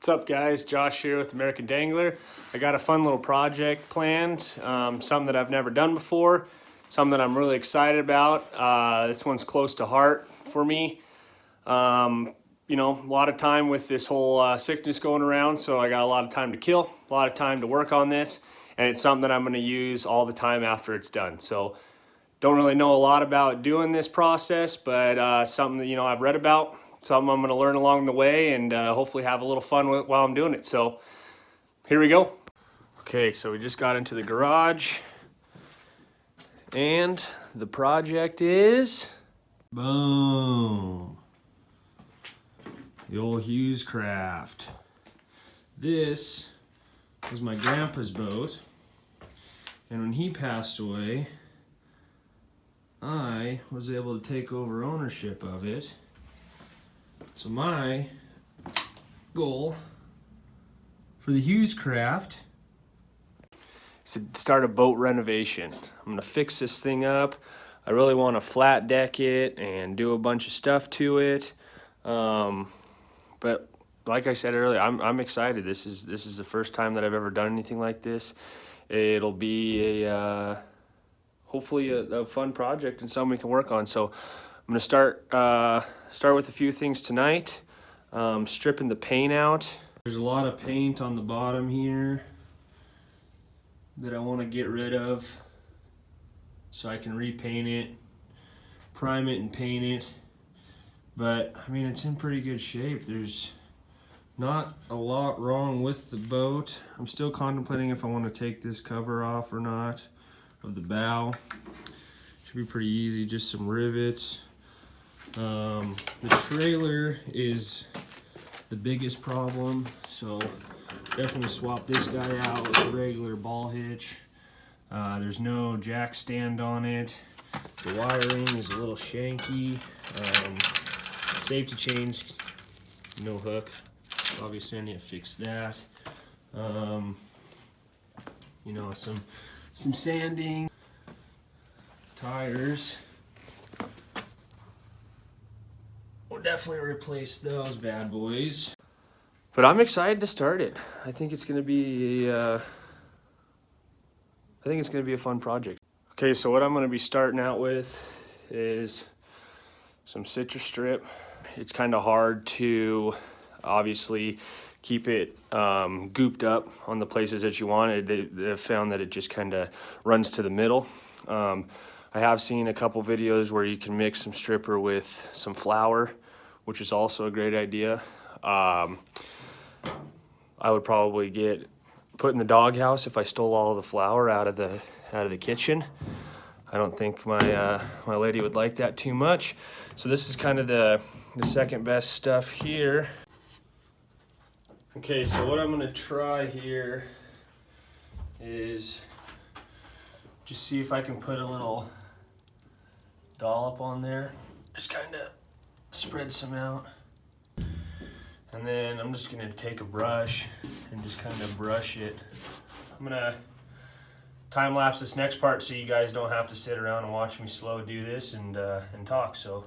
What's up guys, Josh here with American Dangler. I got a fun little project planned, something that I've never done before, something that I'm really excited about. This one's close to heart for me. You know, a lot of time with this whole sickness going around, so I got a lot of time to kill, a lot of time to work on this, and it's something that I'm going to use all the time after it's done. So don't really know a lot about doing this process, but something that, you know, I've read about, something I'm going to learn along the way, and hopefully have a little fun with while I'm doing it. So here we go. Okay, so we just got into the garage, and the project is boom, the old hewescraft. This was my grandpa's boat, and when he passed away, I was able to take over ownership of it. So my goal for the hewescraft is to start a boat renovation. I'm gonna fix this thing up. I really want to flat deck it and do a bunch of stuff to it. But like I said earlier, I'm excited. This is the first time that I've ever done anything like this. It'll be a hopefully a fun project and something we can work on. So I'm gonna start with a few things tonight. Stripping the paint out. There's a lot of paint on the bottom here that I want to get rid of so I can repaint it, prime it and paint it. But I mean, it's in pretty good shape. There's not a lot wrong with the boat. I'm still contemplating if I want to take this cover off or not of the bow. Should be pretty easy, just some rivets. The trailer is the biggest problem, so definitely swap this guy out with a regular ball hitch. There's no jack stand on it. The wiring is a little shanky. Safety chains, no hook. Obviously I need to fix that. You know, some sanding. Tires. We'll definitely replace those bad boys. But I'm excited to start it. I think it's gonna be a fun project. Okay, so what I'm gonna be starting out with is some citrus strip. It's kind of hard to obviously keep it gooped up on the places that you want it. They've found that it just kind of runs to the middle. I have seen a couple videos where you can mix some stripper with some flour, which is also a great idea. I would probably put in the doghouse if I stole all of the flour out of the kitchen. I don't think my lady would like that too much. So this is kind of the second best stuff here. Okay, so what I'm gonna try here is just see if I can put a little dollop on there. Just kind of spread some out. And then I'm just gonna take a brush and just kind of brush it. I'm gonna time lapse this next part so you guys don't have to sit around and watch me slow do this and talk. So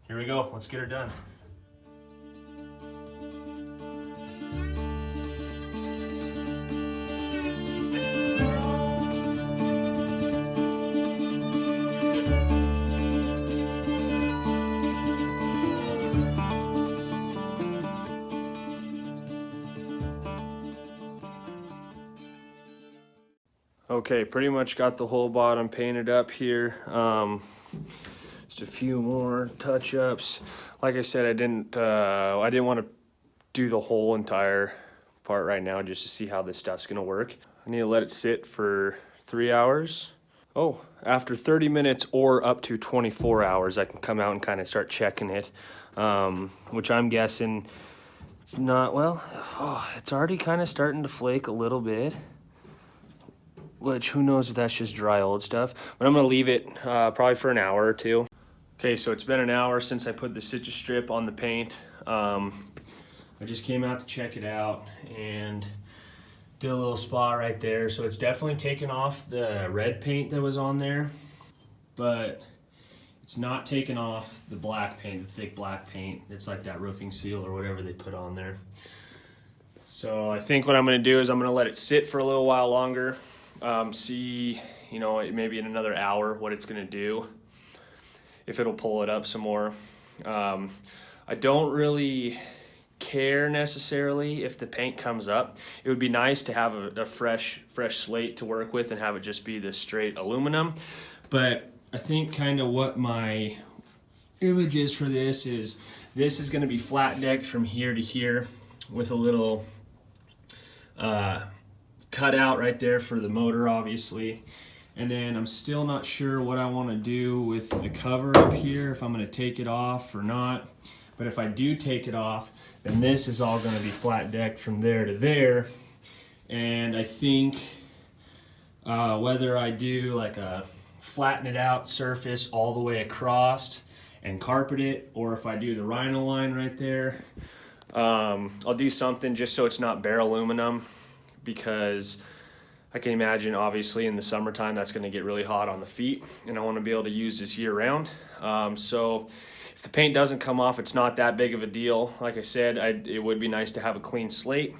here we go, let's get her done. Okay, pretty much got the whole bottom painted up here. Just a few more touch-ups. Like I said, I didn't want to do the whole entire part right now just to see how this stuff's gonna work. I need to let it sit for 3 hours. Oh, after 30 minutes or up to 24 hours, I can come out and kind of start checking it, which I'm guessing it's not, well, it's already kind of starting to flake a little bit. Which, who knows if that's just dry old stuff. But I'm gonna leave it probably for an hour or two. Okay, so it's been an hour since I put the citrus strip on the paint. I just came out to check it out and did a little spot right there. So it's definitely taken off the red paint that was on there, but it's not taken off the black paint, the thick black paint. It's like that roofing seal or whatever they put on there. So I think what I'm going to do is I'm going to let it sit for a little while longer, see, you know, maybe in another hour what it's going to do, if it'll pull it up some more. I don't really care necessarily if the paint comes up. It would be nice to have a fresh slate to work with and have it just be the straight aluminum. But I think kind of what my image is for this is going to be flat decked from here to here with a little cutout right there for the motor, obviously. And then I'm still not sure what I want to do with the cover up here, if I'm going to take it off or not. But if I do take it off, then this is all going to be flat decked from there to there. And I think whether I do like a flatten it out surface all the way across and carpet it, or if I do the rhino line right there, I'll do something just so it's not bare aluminum, because I can imagine obviously in the summertime that's going to get really hot on the feet, and I want to be able to use this year round. So if the paint doesn't come off, it's not that big of a deal. Like I said, it would be nice to have a clean slate.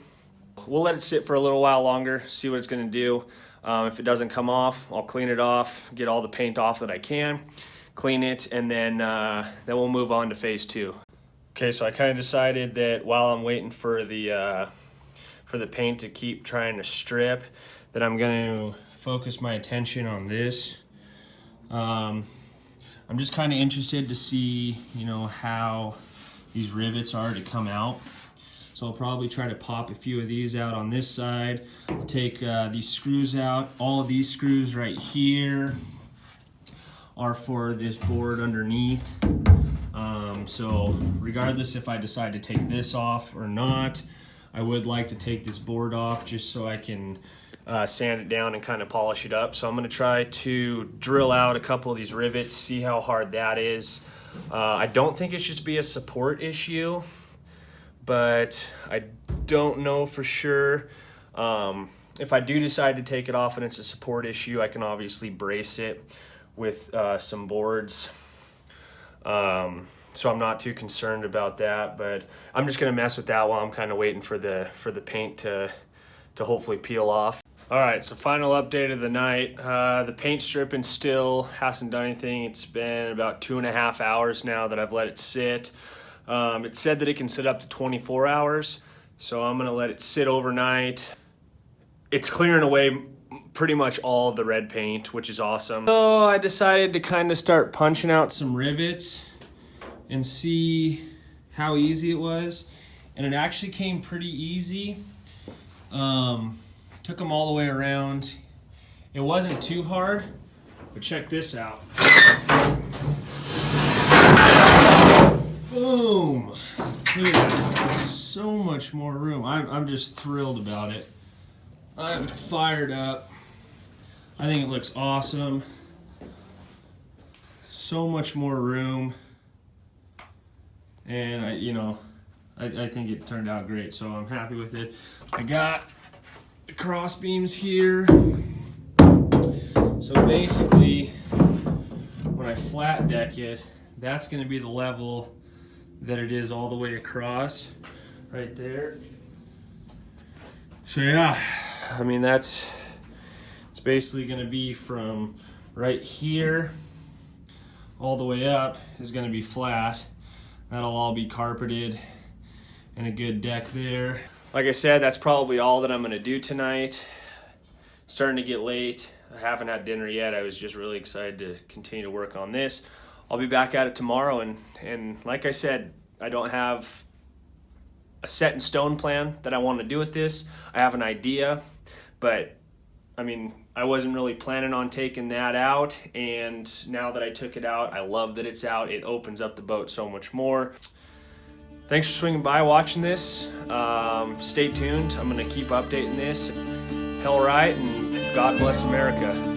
We'll let it sit for a little while longer, see what it's going to do. If it doesn't come off, I'll clean it off, get all the paint off that I can, clean it, and then we'll move on to phase 2. Okay, so I kind of decided that while I'm waiting for the paint to keep trying to strip, that I'm going to focus my attention on this. I'm just kind of interested to see, you know, how these rivets are to come out. So I'll probably try to pop a few of these out on this side. I'll take these screws out. All of these screws right here are for this board underneath. So regardless if I decide to take this off or not, I would like to take this board off just so I can sand it down and kind of polish it up. So I'm going to try to drill out a couple of these rivets, see how hard that is. I don't think it should be a support issue, but I don't know for sure. If I do decide to take it off and it's a support issue, I can obviously brace it with some boards. So I'm not too concerned about that, but I'm just going to mess with that while I'm kind of waiting for the paint to hopefully peel off. All right, so final update of the night. The paint stripping still hasn't done anything. It's been about 2.5 hours now that I've let it sit. It said that it can sit up to 24 hours, so I'm gonna let it sit overnight. It's clearing away pretty much all of the red paint, which is awesome. So I decided to kind of start punching out some rivets and see how easy it was. And it actually came pretty easy. Took them all the way around. It wasn't too hard, but check this out. Boom! Look at that. So much more room. I'm just thrilled about it. I'm fired up. I think it looks awesome. So much more room. And I think it turned out great, so I'm happy with it. I got the cross beams here. So basically, when I flat deck it, that's going to be the level that it is all the way across, right there. So yeah, I mean it's basically going to be from right here all the way up is going to be flat. That'll all be carpeted and a good deck there. Like I said, that's probably all that I'm gonna do tonight. It's starting to get late. I haven't had dinner yet. I was just really excited to continue to work on this. I'll be back at it tomorrow, and like I said, I don't have a set in stone plan that I want to do with this. I have an idea, but I mean, I wasn't really planning on taking that out, and now that I took it out, I love that it's out. It opens up the boat so much more. Thanks for swinging by watching this. Stay tuned. I'm going to keep updating this. Hell right, and God bless America.